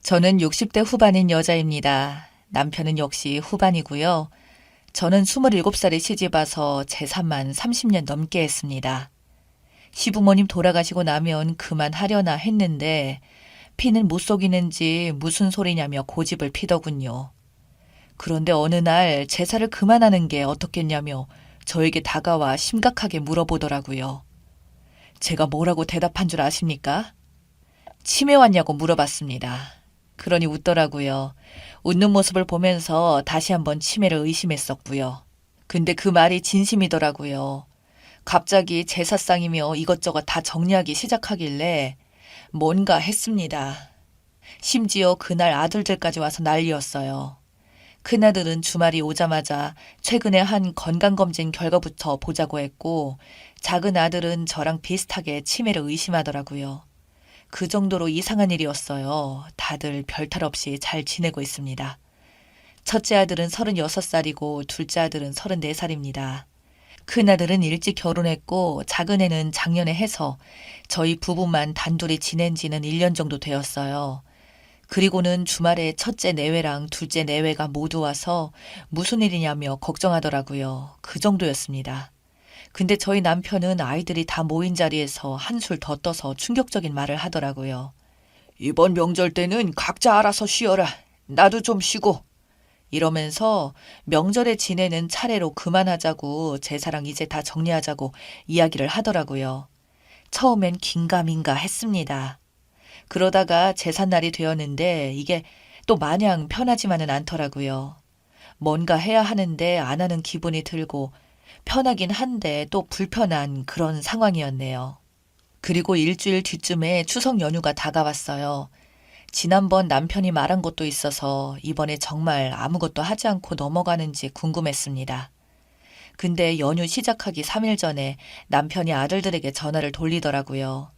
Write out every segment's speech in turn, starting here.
저는 60대 후반인 여자입니다. 남편은 역시 후반이고요. 저는 27살에 시집와서 재산만 30년 넘게 했습니다. 시부모님 돌아가시고 나면 그만하려나 했는데 피는 못 속이는지 무슨 소리냐며 고집을 피더군요. 그런데 어느 날 제사를 그만하는 게 어떻겠냐며 저에게 다가와 심각하게 물어보더라고요. 제가 뭐라고 대답한 줄 아십니까? 치매 왔냐고 물어봤습니다. 그러니 웃더라고요. 웃는 모습을 보면서 다시 한번 치매를 의심했었고요. 근데 그 말이 진심이더라고요. 갑자기 제사상이며 이것저것 다 정리하기 시작하길래 뭔가 했습니다. 심지어 그날 아들들까지 와서 난리였어요. 큰아들은 주말이 오자마자 최근에 한 건강검진 결과부터 보자고 했고, 작은 아들은 저랑 비슷하게 치매를 의심하더라고요. 그 정도로 이상한 일이었어요. 다들 별탈 없이 잘 지내고 있습니다. 첫째 아들은 36살이고 둘째 아들은 34살입니다. 큰아들은 일찍 결혼했고 작은 애는 작년에 해서 저희 부부만 단둘이 지낸 지는 1년 정도 되었어요. 그리고는 주말에 첫째 내외랑 둘째 내외가 모두 와서 무슨 일이냐며 걱정하더라고요. 그 정도였습니다. 근데 저희 남편은 아이들이 다 모인 자리에서 한술 더 떠서 충격적인 말을 하더라고요. 이번 명절 때는 각자 알아서 쉬어라. 나도 좀 쉬고. 이러면서 명절에 지내는 차례로 그만하자고 제사랑 이제 다 정리하자고 이야기를 하더라고요. 처음엔 긴가민가 했습니다. 그러다가 제삿날이 되었는데 이게 또 마냥 편하지만은 않더라고요. 뭔가 해야 하는데 안 하는 기분이 들고 편하긴 한데 또 불편한 그런 상황이었네요. 그리고 일주일 뒤쯤에 추석 연휴가 다가왔어요. 지난번 남편이 말한 것도 있어서 이번에 정말 아무것도 하지 않고 넘어가는지 궁금했습니다. 근데 연휴 시작하기 3일 전에 남편이 아들들에게 전화를 돌리더라고요.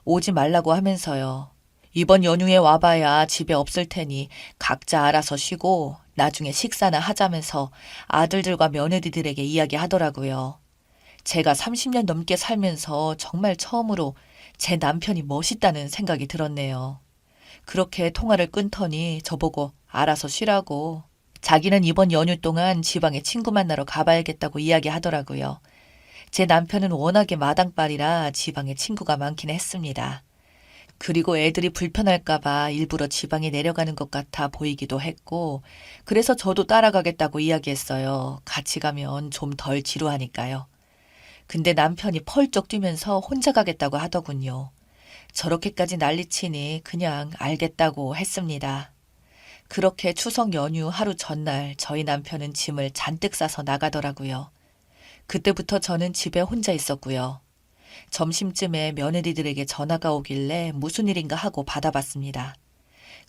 오지 말라고 하면서요. 이번 연휴에 와봐야 집에 없을 테니 각자 알아서 쉬고 나중에 식사나 하자면서 아들들과 며느리들에게 이야기하더라고요. 제가 30년 넘게 살면서 정말 처음으로 제 남편이 멋있다는 생각이 들었네요. 그렇게 통화를 끊더니 저보고 알아서 쉬라고. 자기는 이번 연휴 동안 지방에 친구 만나러 가봐야겠다고 이야기하더라고요. 제 남편은 워낙에 마당발이라 지방에 친구가 많긴 했습니다. 그리고 애들이 불편할까봐 일부러 지방에 내려가는 것 같아 보이기도 했고, 그래서 저도 따라가겠다고 이야기했어요. 같이 가면 좀 덜 지루하니까요. 근데 남편이 펄쩍 뛰면서 혼자 가겠다고 하더군요. 저렇게까지 난리치니 그냥 알겠다고 했습니다. 그렇게 추석 연휴 하루 전날 저희 남편은 짐을 잔뜩 싸서 나가더라고요. 그때부터 저는 집에 혼자 있었고요. 점심쯤에 며느리들에게 전화가 오길래 무슨 일인가 하고 받아봤습니다.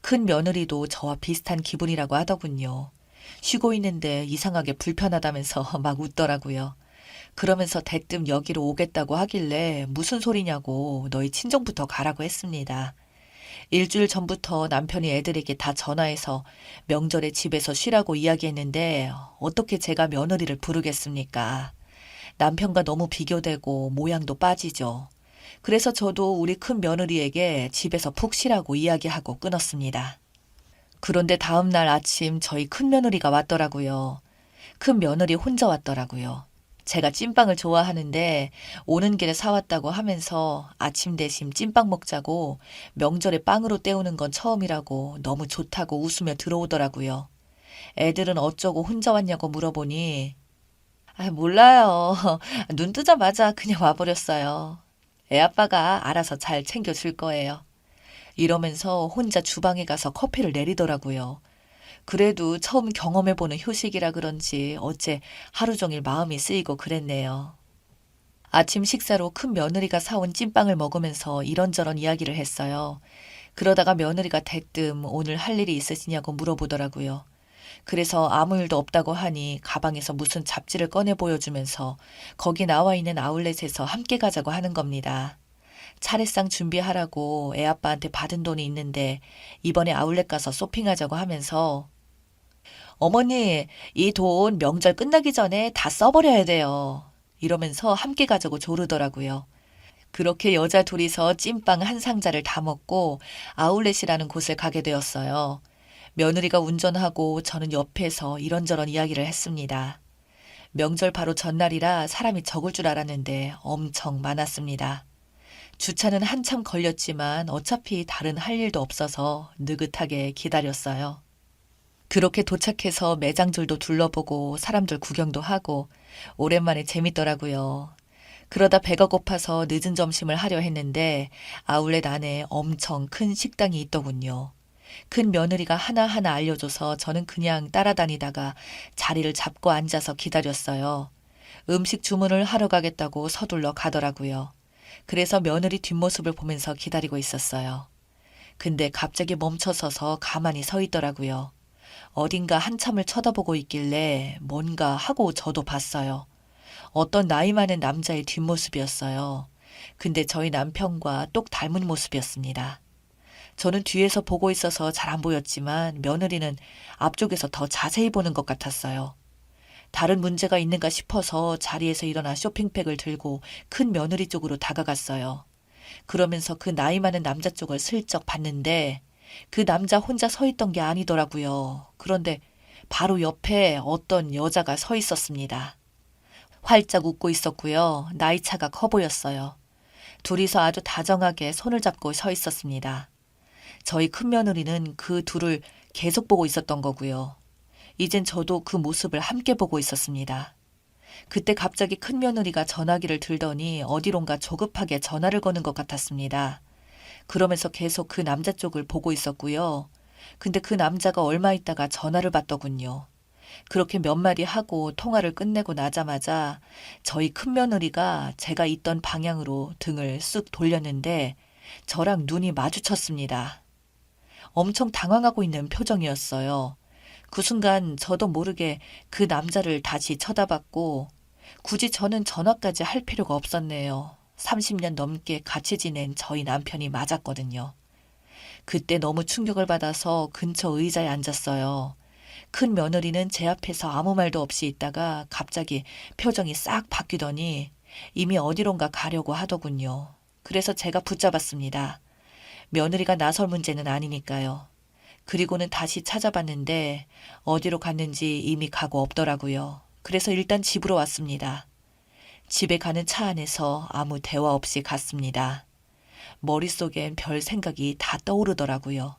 큰 며느리도 저와 비슷한 기분이라고 하더군요. 쉬고 있는데 이상하게 불편하다면서 막 웃더라고요. 그러면서 대뜸 여기로 오겠다고 하길래 무슨 소리냐고 너희 친정부터 가라고 했습니다. 일주일 전부터 남편이 애들에게 다 전화해서 명절에 집에서 쉬라고 이야기했는데 어떻게 제가 며느리를 부르겠습니까? 남편과 너무 비교되고 모양도 빠지죠. 그래서 저도 우리 큰 며느리에게 집에서 푹 쉬라고 이야기하고 끊었습니다. 그런데 다음 날 아침 저희 큰 며느리가 왔더라고요. 큰 며느리 혼자 왔더라고요. 제가 찐빵을 좋아하는데 오는 길에 사왔다고 하면서 아침 대신 찐빵 먹자고 명절에 빵으로 때우는 건 처음이라고 너무 좋다고 웃으며 들어오더라고요. 애들은 어쩌고 혼자 왔냐고 물어보니 몰라요. 눈 뜨자마자 그냥 와버렸어요. 애 아빠가 알아서 잘 챙겨줄 거예요. 이러면서 혼자 주방에 가서 커피를 내리더라고요. 그래도 처음 경험해보는 효식이라 그런지 어째 하루 종일 마음이 쓰이고 그랬네요. 아침 식사로 큰 며느리가 사온 찐빵을 먹으면서 이런저런 이야기를 했어요. 그러다가 며느리가 대뜸 오늘 할 일이 있으시냐고 물어보더라고요. 그래서 아무 일도 없다고 하니 가방에서 무슨 잡지를 꺼내 보여주면서 거기 나와 있는 아울렛에서 함께 가자고 하는 겁니다. 차례상 준비하라고 애아빠한테 받은 돈이 있는데 이번에 아울렛 가서 쇼핑하자고 하면서 어머니, 이 돈 명절 끝나기 전에 다 써버려야 돼요. 이러면서 함께 가자고 조르더라고요. 그렇게 여자 둘이서 찐빵 한 상자를 다 먹고 아울렛이라는 곳을 가게 되었어요. 며느리가 운전하고 저는 옆에서 이런저런 이야기를 했습니다. 명절 바로 전날이라 사람이 적을 줄 알았는데 엄청 많았습니다. 주차는 한참 걸렸지만 어차피 다른 할 일도 없어서 느긋하게 기다렸어요. 그렇게 도착해서 매장들도 둘러보고 사람들 구경도 하고 오랜만에 재밌더라고요. 그러다 배가 고파서 늦은 점심을 하려 했는데 아울렛 안에 엄청 큰 식당이 있더군요. 큰 며느리가 하나하나 알려줘서 저는 그냥 따라다니다가 자리를 잡고 앉아서 기다렸어요. 음식 주문을 하러 가겠다고 서둘러 가더라고요. 그래서 며느리 뒷모습을 보면서 기다리고 있었어요. 근데 갑자기 멈춰서서 가만히 서 있더라고요. 어딘가 한참을 쳐다보고 있길래 뭔가 하고 저도 봤어요. 어떤 나이 많은 남자의 뒷모습이었어요. 근데 저희 남편과 똑 닮은 모습이었습니다. 저는 뒤에서 보고 있어서 잘 안 보였지만 며느리는 앞쪽에서 더 자세히 보는 것 같았어요. 다른 문제가 있는가 싶어서 자리에서 일어나 쇼핑백을 들고 큰 며느리 쪽으로 다가갔어요. 그러면서 그 나이 많은 남자 쪽을 슬쩍 봤는데 그 남자 혼자 서 있던 게 아니더라고요. 그런데 바로 옆에 어떤 여자가 서 있었습니다. 활짝 웃고 있었고요. 나이 차가 커 보였어요. 둘이서 아주 다정하게 손을 잡고 서 있었습니다. 저희 큰며느리는 그 둘을 계속 보고 있었던 거고요. 이젠 저도 그 모습을 함께 보고 있었습니다. 그때 갑자기 큰며느리가 전화기를 들더니 어디론가 조급하게 전화를 거는 것 같았습니다. 그러면서 계속 그 남자 쪽을 보고 있었고요. 근데 그 남자가 얼마 있다가 전화를 받더군요. 그렇게 몇 마디 하고 통화를 끝내고 나자마자 저희 큰며느리가 제가 있던 방향으로 등을 쓱 돌렸는데 저랑 눈이 마주쳤습니다. 엄청 당황하고 있는 표정이었어요. 그 순간 저도 모르게 그 남자를 다시 쳐다봤고 굳이 저는 전화까지 할 필요가 없었네요. 30년 넘게 같이 지낸 저희 남편이 맞았거든요. 그때 너무 충격을 받아서 근처 의자에 앉았어요. 큰 며느리는 제 앞에서 아무 말도 없이 있다가 갑자기 표정이 싹 바뀌더니 이미 어디론가 가려고 하더군요. 그래서 제가 붙잡았습니다. 며느리가 나설 문제는 아니니까요. 그리고는 다시 찾아봤는데 어디로 갔는지 이미 가고 없더라고요. 그래서 일단 집으로 왔습니다. 집에 가는 차 안에서 아무 대화 없이 갔습니다. 머릿속엔 별 생각이 다 떠오르더라고요.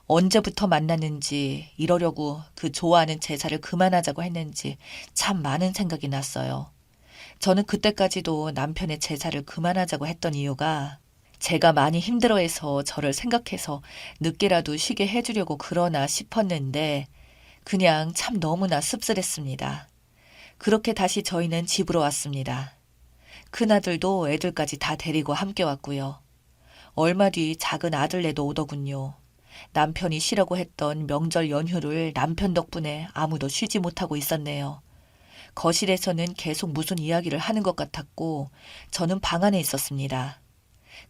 언제부터 만났는지, 이러려고 그 좋아하는 제사를 그만하자고 했는지 참 많은 생각이 났어요. 저는 그때까지도 남편의 제사를 그만하자고 했던 이유가 제가 많이 힘들어해서 저를 생각해서 늦게라도 쉬게 해주려고 그러나 싶었는데 그냥 참 너무나 씁쓸했습니다. 그렇게 다시 저희는 집으로 왔습니다. 큰아들도 애들까지 다 데리고 함께 왔고요. 얼마 뒤 작은 아들네도 오더군요. 남편이 쉬라고 했던 명절 연휴를 남편 덕분에 아무도 쉬지 못하고 있었네요. 거실에서는 계속 무슨 이야기를 하는 것 같았고 저는 방 안에 있었습니다.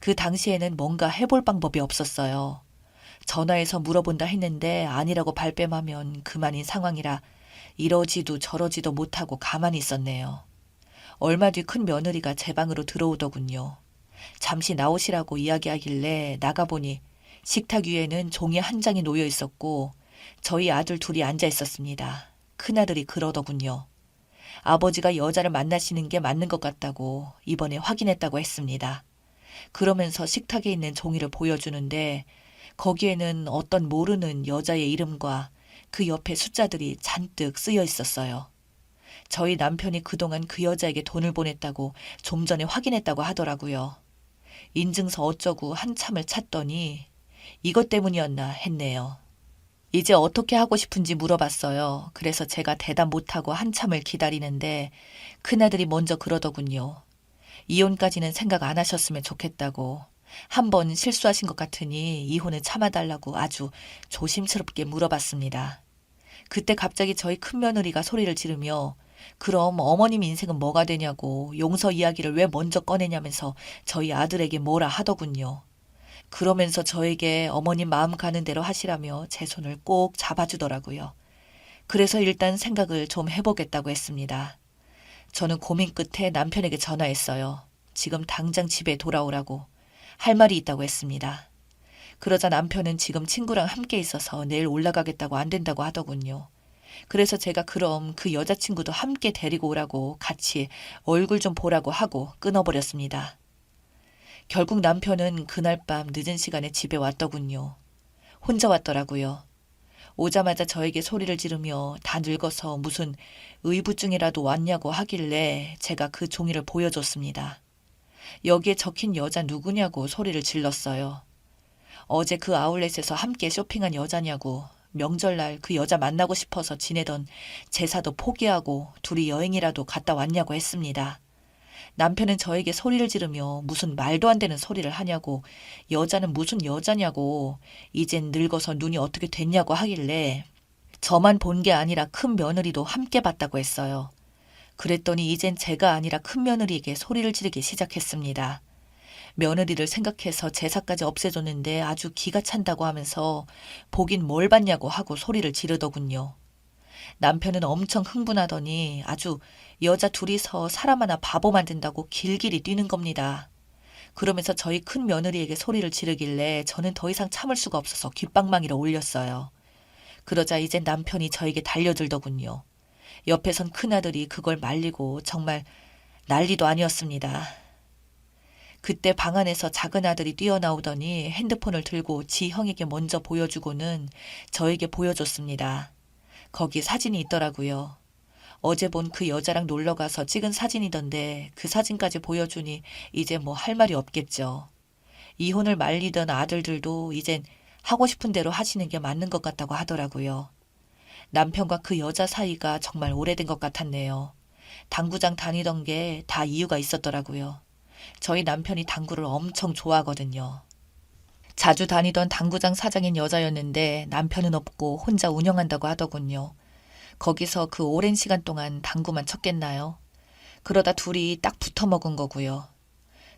그 당시에는 뭔가 해볼 방법이 없었어요. 전화해서 물어본다 했는데 아니라고 발뺌하면 그만인 상황이라 이러지도 저러지도 못하고 가만히 있었네요. 얼마 뒤 큰 며느리가 제 방으로 들어오더군요. 잠시 나오시라고 이야기하길래 나가보니 식탁 위에는 종이 한 장이 놓여 있었고 저희 아들 둘이 앉아 있었습니다. 큰아들이 그러더군요. 아버지가 여자를 만나시는 게 맞는 것 같다고 이번에 확인했다고 했습니다. 그러면서 식탁에 있는 종이를 보여주는데 거기에는 어떤 모르는 여자의 이름과 그 옆에 숫자들이 잔뜩 쓰여 있었어요. 저희 남편이 그동안 그 여자에게 돈을 보냈다고 좀 전에 확인했다고 하더라고요. 인증서 어쩌고 한참을 찾더니 이것 때문이었나 했네요. 이제 어떻게 하고 싶은지 물어봤어요. 그래서 제가 대답 못하고 한참을 기다리는데 큰아들이 먼저 그러더군요. 이혼까지는 생각 안 하셨으면 좋겠다고. 한 번 실수하신 것 같으니 이혼을 참아달라고 아주 조심스럽게 물어봤습니다. 그때 갑자기 저희 큰며느리가 소리를 지르며 그럼 어머님 인생은 뭐가 되냐고 용서 이야기를 왜 먼저 꺼내냐면서 저희 아들에게 뭐라 하더군요. 그러면서 저에게 어머님 마음 가는 대로 하시라며 제 손을 꼭 잡아주더라고요. 그래서 일단 생각을 좀 해보겠다고 했습니다. 저는 고민 끝에 남편에게 전화했어요. 지금 당장 집에 돌아오라고 할 말이 있다고 했습니다. 그러자 남편은 지금 친구랑 함께 있어서 내일 올라가겠다고 안 된다고 하더군요. 그래서 제가 그럼 그 여자친구도 함께 데리고 오라고 같이 얼굴 좀 보라고 하고 끊어버렸습니다. 결국 남편은 그날 밤 늦은 시간에 집에 왔더군요. 혼자 왔더라고요. 오자마자 저에게 소리를 지르며 다 늙어서 무슨 의부증이라도 왔냐고 하길래 제가 그 종이를 보여줬습니다. 여기에 적힌 여자 누구냐고 소리를 질렀어요. 어제 그 아울렛에서 함께 쇼핑한 여자냐고, 명절날 그 여자 만나고 싶어서 지내던 제사도 포기하고 둘이 여행이라도 갔다 왔냐고 했습니다. 남편은 저에게 소리를 지르며 무슨 말도 안 되는 소리를 하냐고, 여자는 무슨 여자냐고, 이젠 늙어서 눈이 어떻게 됐냐고 하길래 저만 본 게 아니라 큰 며느리도 함께 봤다고 했어요. 그랬더니 이젠 제가 아니라 큰 며느리에게 소리를 지르기 시작했습니다. 며느리를 생각해서 제사까지 없애줬는데 아주 기가 찬다고 하면서 보긴 뭘 봤냐고 하고 소리를 지르더군요. 남편은 엄청 흥분하더니 아주 여자 둘이서 사람 하나 바보 만든다고 길길이 뛰는 겁니다. 그러면서 저희 큰 며느리에게 소리를 지르길래 저는 더 이상 참을 수가 없어서 귓방망이를 올렸어요. 그러자 이제 남편이 저에게 달려들더군요. 옆에선 큰아들이 그걸 말리고 정말 난리도 아니었습니다. 그때 방 안에서 작은 아들이 뛰어나오더니 핸드폰을 들고 지 형에게 먼저 보여주고는 저에게 보여줬습니다. 거기 사진이 있더라고요. 어제 본 그 여자랑 놀러가서 찍은 사진이던데 그 사진까지 보여주니 이제 뭐 할 말이 없겠죠. 이혼을 말리던 아들들도 이젠 하고 싶은 대로 하시는 게 맞는 것 같다고 하더라고요. 남편과 그 여자 사이가 정말 오래된 것 같았네요. 당구장 다니던 게 다 이유가 있었더라고요. 저희 남편이 당구를 엄청 좋아하거든요. 자주 다니던 당구장 사장인 여자였는데 남편은 없고 혼자 운영한다고 하더군요. 거기서 그 오랜 시간 동안 당구만 쳤겠나요? 그러다 둘이 딱 붙어먹은 거고요.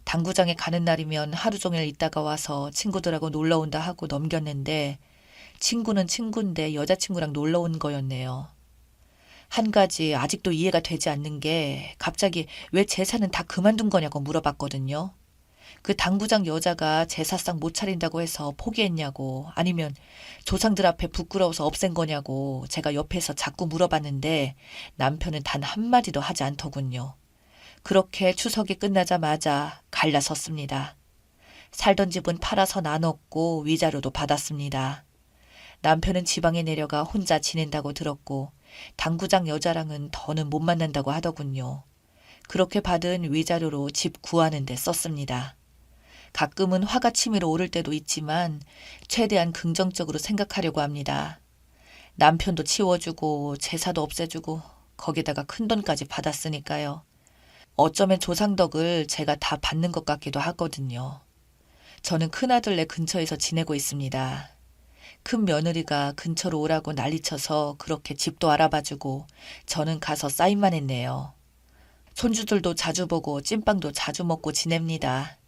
당구장에 가는 날이면 하루 종일 있다가 와서 친구들하고 놀러 온다 하고 넘겼는데 친구는 친구인데 여자친구랑 놀러 온 거였네요. 한 가지 아직도 이해가 되지 않는 게 갑자기 왜 제사는 다 그만둔 거냐고 물어봤거든요. 그 당구장 여자가 제사상 못 차린다고 해서 포기했냐고 아니면 조상들 앞에 부끄러워서 없앤 거냐고 제가 옆에서 자꾸 물어봤는데 남편은 단 한마디도 하지 않더군요. 그렇게 추석이 끝나자마자 갈라섰습니다. 살던 집은 팔아서 나눴고 위자료도 받았습니다. 남편은 지방에 내려가 혼자 지낸다고 들었고 당구장 여자랑은 더는 못 만난다고 하더군요. 그렇게 받은 위자료로 집 구하는 데 썼습니다. 가끔은 화가 치밀어 오를 때도 있지만 최대한 긍정적으로 생각하려고 합니다. 남편도 치워주고 제사도 없애주고 거기다가 큰돈까지 받았으니까요. 어쩌면 조상덕을 제가 다 받는 것 같기도 하거든요. 저는 큰아들네 근처에서 지내고 있습니다. 큰 며느리가 근처로 오라고 난리쳐서 그렇게 집도 알아봐주고 저는 가서 사인만 했네요. 손주들도 자주 보고 찐빵도 자주 먹고 지냅니다.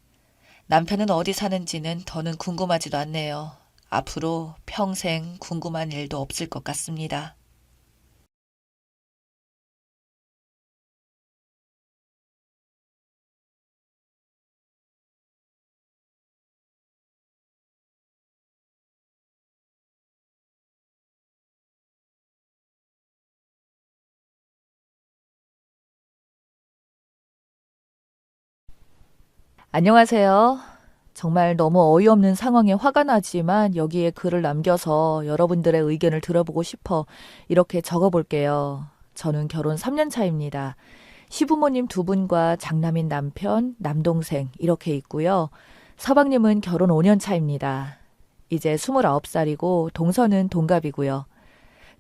남편은 어디 사는지는 더는 궁금하지도 않네요. 앞으로 평생 궁금한 일도 없을 것 같습니다. 안녕하세요. 정말 너무 어이없는 상황에 화가 나지만 여기에 글을 남겨서 여러분들의 의견을 들어보고 싶어 이렇게 적어볼게요. 저는 결혼 3년 차입니다. 시부모님 두 분과 장남인 남편, 남동생 이렇게 있고요. 서방님은 결혼 5년 차입니다. 이제 29살이고 동서는 동갑이고요.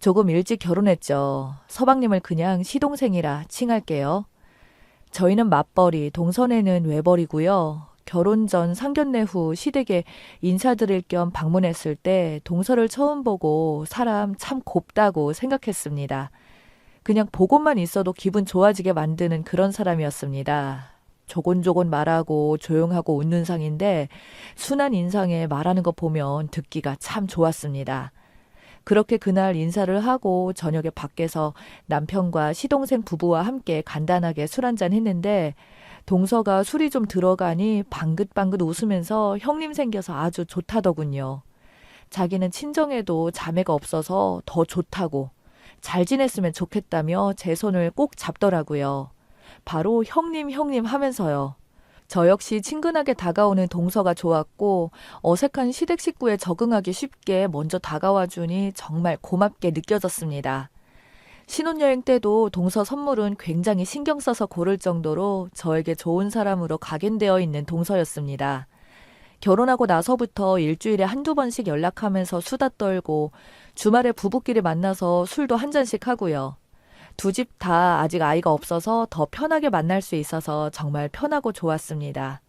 조금 일찍 결혼했죠. 서방님을 그냥 시동생이라 칭할게요. 저희는 맞벌이, 동선에는 외벌이고요. 결혼 전 상견례 후 시댁에 인사드릴 겸 방문했을 때 동서를 처음 보고 사람 참 곱다고 생각했습니다. 그냥 보고만 있어도 기분 좋아지게 만드는 그런 사람이었습니다. 조곤조곤 말하고 조용하고 웃는 상인데 순한 인상에 말하는 거 보면 듣기가 참 좋았습니다. 그렇게 그날 인사를 하고 저녁에 밖에서 남편과 시동생 부부와 함께 간단하게 술 한잔 했는데 동서가 술이 좀 들어가니 방긋방긋 웃으면서 형님 생겨서 아주 좋다더군요. 자기는 친정에도 자매가 없어서 더 좋다고 잘 지냈으면 좋겠다며 제 손을 꼭 잡더라고요. 바로 형님 하면서요. 저 역시 친근하게 다가오는 동서가 좋았고 어색한 시댁 식구에 적응하기 쉽게 먼저 다가와 주니 정말 고맙게 느껴졌습니다. 신혼여행 때도 동서 선물은 굉장히 신경 써서 고를 정도로 저에게 좋은 사람으로 각인되어 있는 동서였습니다. 결혼하고 나서부터 일주일에 한두 번씩 연락하면서 수다 떨고 주말에 부부끼리 만나서 술도 한 잔씩 하고요. 두 집 다 아직 아이가 없어서 더 편하게 만날 수 있어서 정말 편하고 좋았습니다.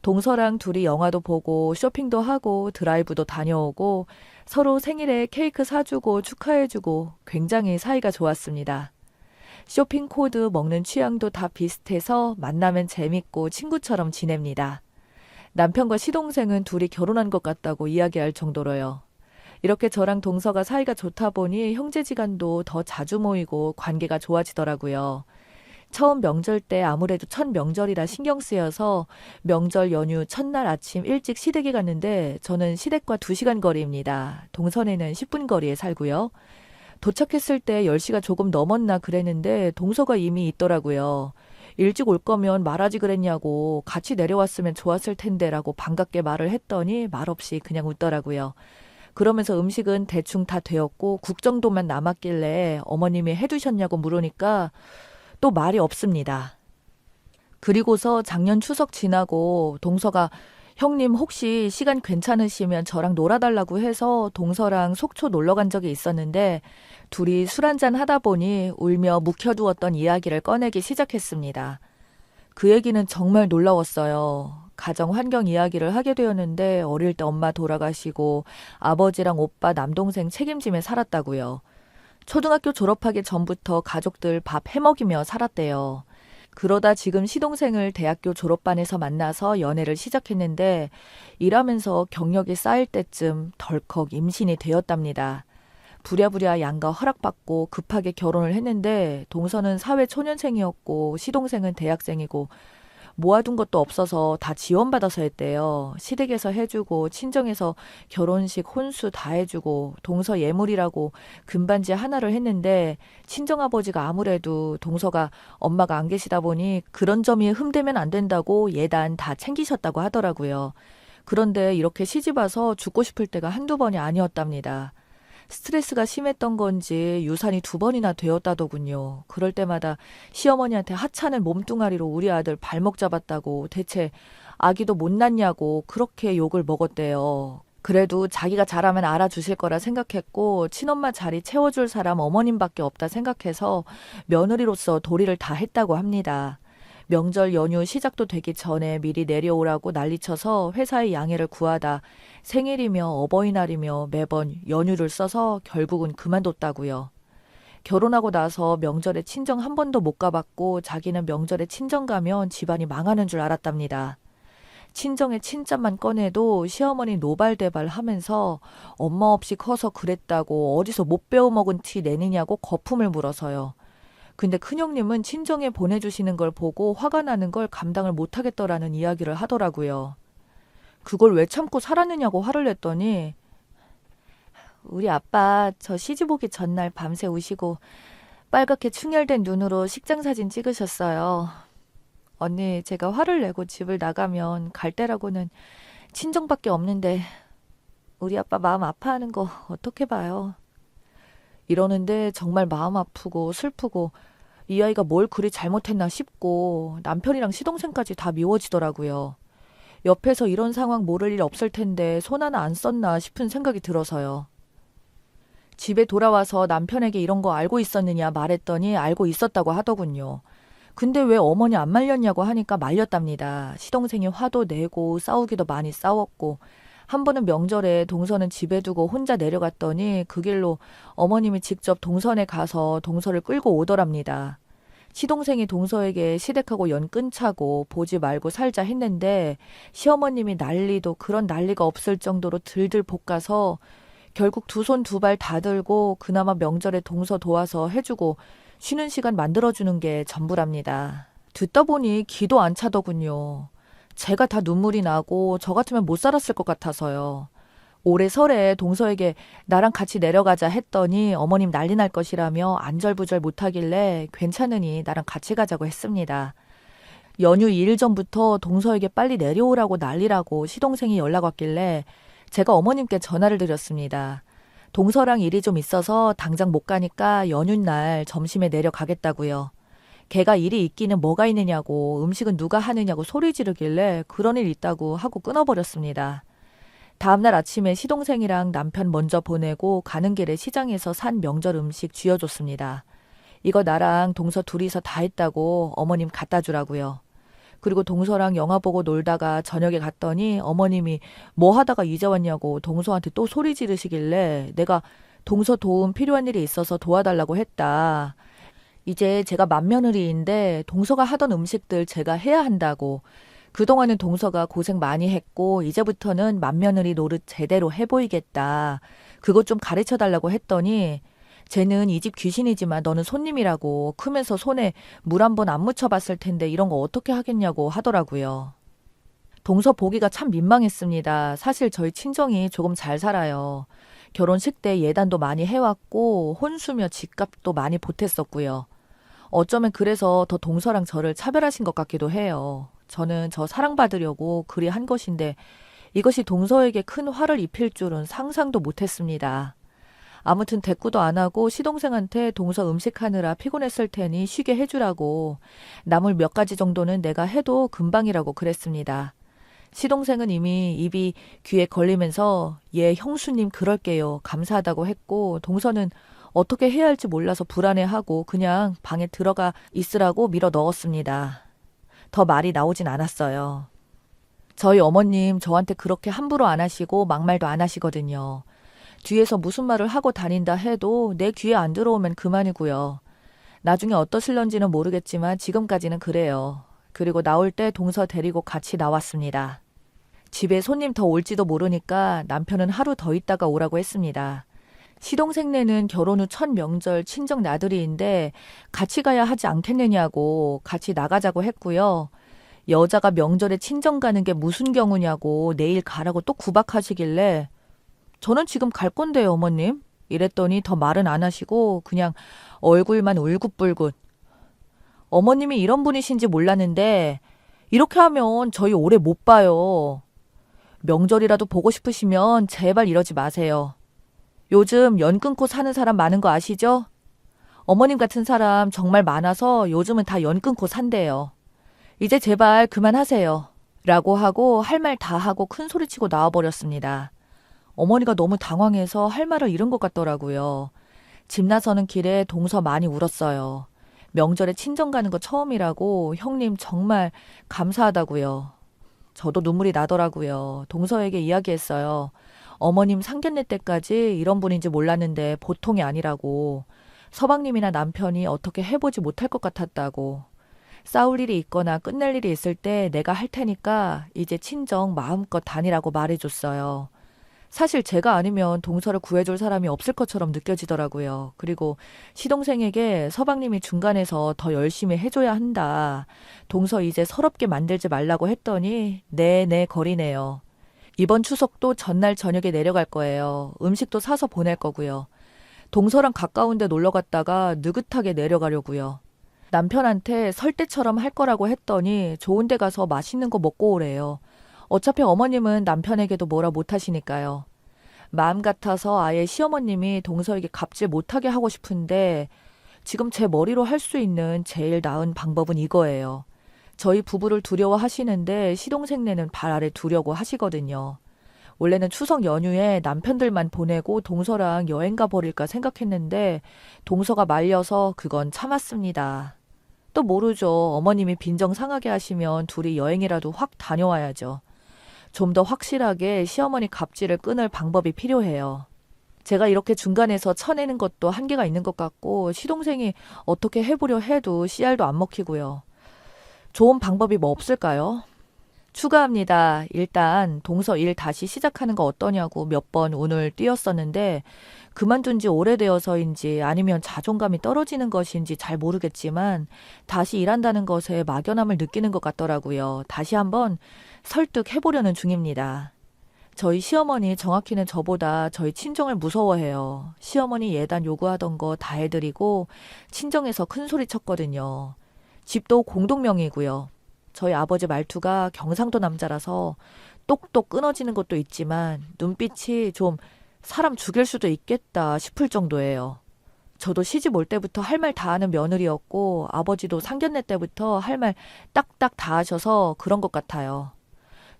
동서랑 둘이 영화도 보고 쇼핑도 하고 드라이브도 다녀오고 서로 생일에 케이크 사주고 축하해주고 굉장히 사이가 좋았습니다. 쇼핑 코드, 먹는 취향도 다 비슷해서 만나면 재밌고 친구처럼 지냅니다. 남편과 시동생은 둘이 결혼한 것 같다고 이야기할 정도로요. 이렇게 저랑 동서가 사이가 좋다 보니 형제지간도 더 자주 모이고 관계가 좋아지더라고요. 처음 명절 때 아무래도 첫 명절이라 신경 쓰여서 명절 연휴 첫날 아침 일찍 시댁에 갔는데 저는 시댁과 2시간 거리입니다. 동선에는 10분 거리에 살고요. 도착했을 때 10시가 조금 넘었나 그랬는데 동서가 이미 있더라고요. 일찍 올 거면 말하지 그랬냐고 같이 내려왔으면 좋았을 텐데라고 반갑게 말을 했더니 말없이 그냥 웃더라고요. 그러면서 음식은 대충 다 되었고 국 정도만 남았길래 어머님이 해두셨냐고 물으니까 또 말이 없습니다. 그리고서 작년 추석 지나고 동서가 형님 혹시 시간 괜찮으시면 저랑 놀아달라고 해서 동서랑 속초 놀러 간 적이 있었는데 둘이 술 한잔 하다 보니 울며 묵혀두었던 이야기를 꺼내기 시작했습니다. 그 얘기는 정말 놀라웠어요. 가정 환경 이야기를 하게 되었는데 어릴 때 엄마 돌아가시고 아버지랑 오빠 남동생 책임지며 살았다고요. 초등학교 졸업하기 전부터 가족들 밥 해먹이며 살았대요. 그러다 지금 시동생을 대학교 졸업반에서 만나서 연애를 시작했는데 일하면서 경력이 쌓일 때쯤 덜컥 임신이 되었답니다. 부랴부랴 양가 허락받고 급하게 결혼을 했는데 동서는 사회초년생이었고 시동생은 대학생이고 모아둔 것도 없어서 다 지원받아서 했대요. 시댁에서 해주고 친정에서 결혼식 혼수 다 해주고 동서 예물이라고 금반지 하나를 했는데 친정아버지가 아무래도 동서가 엄마가 안 계시다 보니 그런 점이 흠되면 안 된다고 예단 다 챙기셨다고 하더라고요. 그런데 이렇게 시집와서 죽고 싶을 때가 한두 번이 아니었답니다. 스트레스가 심했던 건지 유산이 2번이나 되었다더군요. 그럴 때마다 시어머니한테 하찮은 몸뚱아리로 우리 아들 발목 잡았다고 대체 아기도 못 낳냐고 그렇게 욕을 먹었대요. 그래도 자기가 잘하면 알아주실 거라 생각했고 친엄마 자리 채워줄 사람 어머님밖에 없다 생각해서 며느리로서 도리를 다 했다고 합니다. 명절 연휴 시작도 되기 전에 미리 내려오라고 난리쳐서 회사에 양해를 구하다 생일이며 어버이날이며 매번 연휴를 써서 결국은 그만뒀다고요. 결혼하고 나서 명절에 친정 한 번도 못 가봤고 자기는 명절에 친정 가면 집안이 망하는 줄 알았답니다. 친정의 친자만 꺼내도 시어머니 노발대발 하면서 엄마 없이 커서 그랬다고 어디서 못 배워먹은 티 내느냐고 거품을 물어서요. 근데 큰형님은 친정에 보내주시는 걸 보고 화가 나는 걸 감당을 못하겠더라는 이야기를 하더라고요. 그걸 왜 참고 살았느냐고 화를 냈더니 우리 아빠 저 시집 오기 전날 밤새 우시고 빨갛게 충혈된 눈으로 식장 사진 찍으셨어요. 언니 제가 화를 내고 집을 나가면 갈 데라고는 친정밖에 없는데 우리 아빠 마음 아파하는 거 어떻게 봐요. 이러는데 정말 마음 아프고 슬프고 이 아이가 뭘 그리 잘못했나 싶고 남편이랑 시동생까지 다 미워지더라고요. 옆에서 이런 상황 모를 일 없을 텐데 손 하나 안 썼나 싶은 생각이 들어서요. 집에 돌아와서 남편에게 이런 거 알고 있었느냐 말했더니 알고 있었다고 하더군요. 근데 왜 어머니 안 말렸냐고 하니까 말렸답니다. 시동생이 화도 내고 싸우기도 많이 싸웠고 한 번은 명절에 동서는 집에 두고 혼자 내려갔더니 그 길로 어머님이 직접 동선에 가서 동서를 끌고 오더랍니다. 시동생이 동서에게 시댁하고 연 끊자고 보지 말고 살자 했는데 시어머님이 난리도 그런 난리가 없을 정도로 들들 볶아서 결국 2손 2발 다 들고 그나마 명절에 동서 도와서 해주고 쉬는 시간 만들어주는 게 전부랍니다. 듣다 보니 기도 안 차더군요. 제가 다 눈물이 나고 저 같으면 못 살았을 것 같아서요. 올해 설에 동서에게 나랑 같이 내려가자 했더니 어머님 난리 날 것이라며 안절부절 못하길래 괜찮으니 나랑 같이 가자고 했습니다. 연휴 2일 전부터 동서에게 빨리 내려오라고 난리라고 시동생이 연락 왔길래 제가 어머님께 전화를 드렸습니다. 동서랑 일이 좀 있어서 당장 못 가니까 연휴날 점심에 내려가겠다고요. 걔가 일이 있기는 뭐가 있느냐고 음식은 누가 하느냐고 소리 지르길래 그런 일 있다고 하고 끊어버렸습니다. 다음날 아침에 시동생이랑 남편 먼저 보내고 가는 길에 시장에서 산 명절 음식 쥐어줬습니다. 이거 나랑 동서 둘이서 다 했다고 어머님 갖다 주라고요. 그리고 동서랑 영화 보고 놀다가 저녁에 갔더니 어머님이 뭐 하다가 이제 왔냐고 동서한테 또 소리 지르시길래 내가 동서 도움 필요한 일이 있어서 도와달라고 했다. 이제 제가 맏며느리인데 동서가 하던 음식들 제가 해야 한다고. 그동안은 동서가 고생 많이 했고 이제부터는 맏며느리 노릇 제대로 해보이겠다. 그것 좀 가르쳐달라고 했더니 쟤는 이 집 귀신이지만 너는 손님이라고 크면서 손에 물 한 번 안 묻혀봤을 텐데 이런 거 어떻게 하겠냐고 하더라고요. 동서 보기가 참 민망했습니다. 사실 저희 친정이 조금 잘 살아요. 결혼식 때 예단도 많이 해왔고 혼수며 집값도 많이 보탰었고요. 어쩌면 그래서 더 동서랑 저를 차별하신 것 같기도 해요. 저는 저 사랑받으려고 그리 한 것인데 이것이 동서에게 큰 화를 입힐 줄은 상상도 못했습니다. 아무튼 대꾸도 안 하고 시동생한테 동서 음식하느라 피곤했을 테니 쉬게 해주라고 나물 몇 가지 정도는 내가 해도 금방이라고 그랬습니다. 시동생은 이미 입이 귀에 걸리면서 예 형수님 그럴게요 감사하다고 했고 동서는 어떻게 해야 할지 몰라서 불안해하고 그냥 방에 들어가 있으라고 밀어 넣었습니다. 더 말이 나오진 않았어요. 저희 어머님 저한테 그렇게 함부로 안 하시고 막말도 안 하시거든요. 뒤에서 무슨 말을 하고 다닌다 해도 내 귀에 안 들어오면 그만이고요. 나중에 어떠실런지는 모르겠지만 지금까지는 그래요. 그리고 나올 때 동서 데리고 같이 나왔습니다. 집에 손님 더 올지도 모르니까 남편은 하루 더 있다가 오라고 했습니다. 시동생네는 결혼 후 첫 명절 친정 나들이인데 같이 가야 하지 않겠느냐고 같이 나가자고 했고요. 여자가 명절에 친정 가는 게 무슨 경우냐고 내일 가라고 또 구박하시길래 저는 지금 갈 건데요, 어머님. 이랬더니 더 말은 안 하시고 그냥 얼굴만 울긋불긋. 어머님이 이런 분이신지 몰랐는데 이렇게 하면 저희 오래 못 봐요. 명절이라도 보고 싶으시면 제발 이러지 마세요. 요즘 연 끊고 사는 사람 많은 거 아시죠? 어머님 같은 사람 정말 많아서 요즘은 다 연 끊고 산대요. 이제 제발 그만하세요. 라고 하고 할 말 다 하고 큰 소리치고 나와버렸습니다. 어머니가 너무 당황해서 할 말을 잃은 것 같더라고요. 집 나서는 길에 동서 많이 울었어요. 명절에 친정 가는 거 처음이라고 형님 정말 감사하다고요. 저도 눈물이 나더라고요. 동서에게 이야기했어요. 어머님 상견례 때까지 이런 분인지 몰랐는데 보통이 아니라고. 서방님이나 남편이 어떻게 해보지 못할 것 같았다고. 싸울 일이 있거나 끝낼 일이 있을 때 내가 할 테니까 이제 친정 마음껏 다니라고 말해줬어요. 사실 제가 아니면 동서를 구해줄 사람이 없을 것처럼 느껴지더라고요. 그리고 시동생에게 서방님이 중간에서 더 열심히 해줘야 한다. 동서 이제 서럽게 만들지 말라고 했더니 네네 거리네요. 이번 추석도 전날 저녁에 내려갈 거예요. 음식도 사서 보낼 거고요. 동서랑 가까운 데 놀러 갔다가 느긋하게 내려가려고요. 남편한테 설 때처럼 할 거라고 했더니 좋은 데 가서 맛있는 거 먹고 오래요. 어차피 어머님은 남편에게도 뭐라 못하시니까요. 마음 같아서 아예 시어머님이 동서에게 갑질 못하게 하고 싶은데 지금 제 머리로 할 수 있는 제일 나은 방법은 이거예요. 저희 부부를 두려워하시는데 시동생네는 발 아래 두려고 하시거든요. 원래는 추석 연휴에 남편들만 보내고 동서랑 여행 가버릴까 생각했는데 동서가 말려서 그건 참았습니다. 또 모르죠. 어머님이 빈정 상하게 하시면 둘이 여행이라도 확 다녀와야죠. 좀 더 확실하게 시어머니 갑질을 끊을 방법이 필요해요. 제가 이렇게 중간에서 쳐내는 것도 한계가 있는 것 같고 시동생이 어떻게 해보려 해도 씨알도 안 먹히고요. 좋은 방법이 뭐 없을까요? 추가합니다. 일단 동서 일 다시 시작하는 거 어떠냐고 몇 번 운을 띄웠었는데 그만둔 지 오래되어서인지 아니면 자존감이 떨어지는 것인지 잘 모르겠지만 다시 일한다는 것에 막연함을 느끼는 것 같더라고요. 다시 한번 설득해보려는 중입니다. 저희 시어머니 정확히는 저보다 저희 친정을 무서워해요. 시어머니 예단 요구하던 거 다 해드리고 친정에서 큰 소리 쳤거든요. 집도 공동명의고요. 저희 아버지 말투가 경상도 남자라서 똑똑 끊어지는 것도 있지만 눈빛이 좀 사람 죽일 수도 있겠다 싶을 정도예요. 저도 시집 올 때부터 할 말 다 하는 며느리였고 아버지도 상견례 때부터 할 말 딱딱 다 하셔서 그런 것 같아요.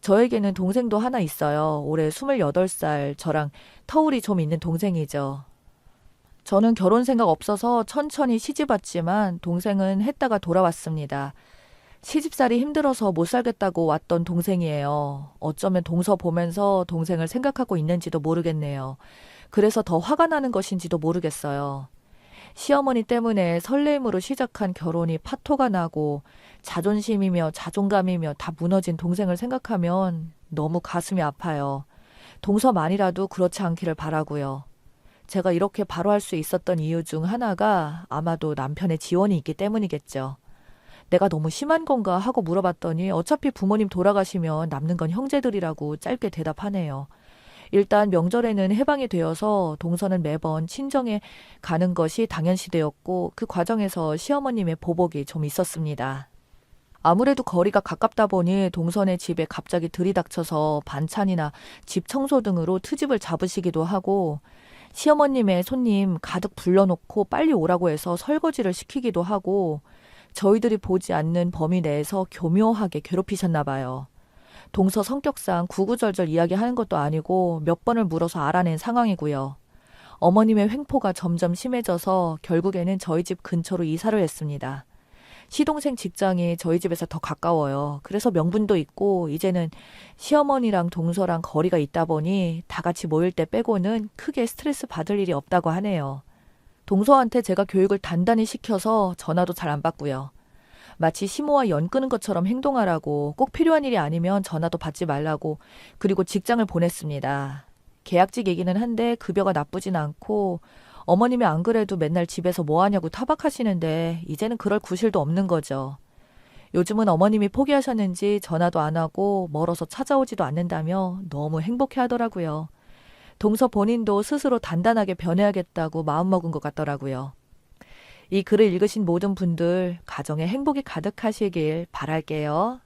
저에게는 동생도 하나 있어요. 올해 28살, 저랑 터울이 좀 있는 동생이죠. 저는 결혼 생각 없어서 천천히 시집 왔지만 동생은 했다가 돌아왔습니다. 시집살이 힘들어서 못 살겠다고 왔던 동생이에요. 어쩌면 동서 보면서 동생을 생각하고 있는지도 모르겠네요. 그래서 더 화가 나는 것인지도 모르겠어요. 시어머니 때문에 설레임으로 시작한 결혼이 파토가 나고 자존심이며 자존감이며 다 무너진 동생을 생각하면 너무 가슴이 아파요. 동서만이라도 그렇지 않기를 바라고요. 제가 이렇게 바로 할 수 있었던 이유 중 하나가 아마도 남편의 지원이 있기 때문이겠죠. 내가 너무 심한 건가 하고 물어봤더니 어차피 부모님 돌아가시면 남는 건 형제들이라고 짧게 대답하네요. 일단 명절에는 해방이 되어서 동서는 매번 친정에 가는 것이 당연시되었고 그 과정에서 시어머님의 보복이 좀 있었습니다. 아무래도 거리가 가깝다 보니 동선의 집에 갑자기 들이닥쳐서 반찬이나 집 청소 등으로 트집을 잡으시기도 하고 시어머님의 손님 가득 불러놓고 빨리 오라고 해서 설거지를 시키기도 하고 저희들이 보지 않는 범위 내에서 교묘하게 괴롭히셨나 봐요. 동서 성격상 구구절절 이야기하는 것도 아니고 몇 번을 물어서 알아낸 상황이고요. 어머님의 횡포가 점점 심해져서 결국에는 저희 집 근처로 이사를 했습니다. 시동생 직장이 저희 집에서 더 가까워요. 그래서 명분도 있고 이제는 시어머니랑 동서랑 거리가 있다 보니 다 같이 모일 때 빼고는 크게 스트레스 받을 일이 없다고 하네요. 동서한테 제가 교육을 단단히 시켜서 전화도 잘 안 받고요. 마치 시모와 연 끄는 것처럼 행동하라고 꼭 필요한 일이 아니면 전화도 받지 말라고 그리고 직장을 보냈습니다. 계약직 얘기는 한데 급여가 나쁘진 않고 어머님이 안 그래도 맨날 집에서 뭐 하냐고 타박하시는데 이제는 그럴 구실도 없는 거죠. 요즘은 어머님이 포기하셨는지 전화도 안 하고 멀어서 찾아오지도 않는다며 너무 행복해 하더라고요. 동서 본인도 스스로 단단하게 변해야겠다고 마음먹은 것 같더라고요. 이 글을 읽으신 모든 분들 가정에 행복이 가득하시길 바랄게요.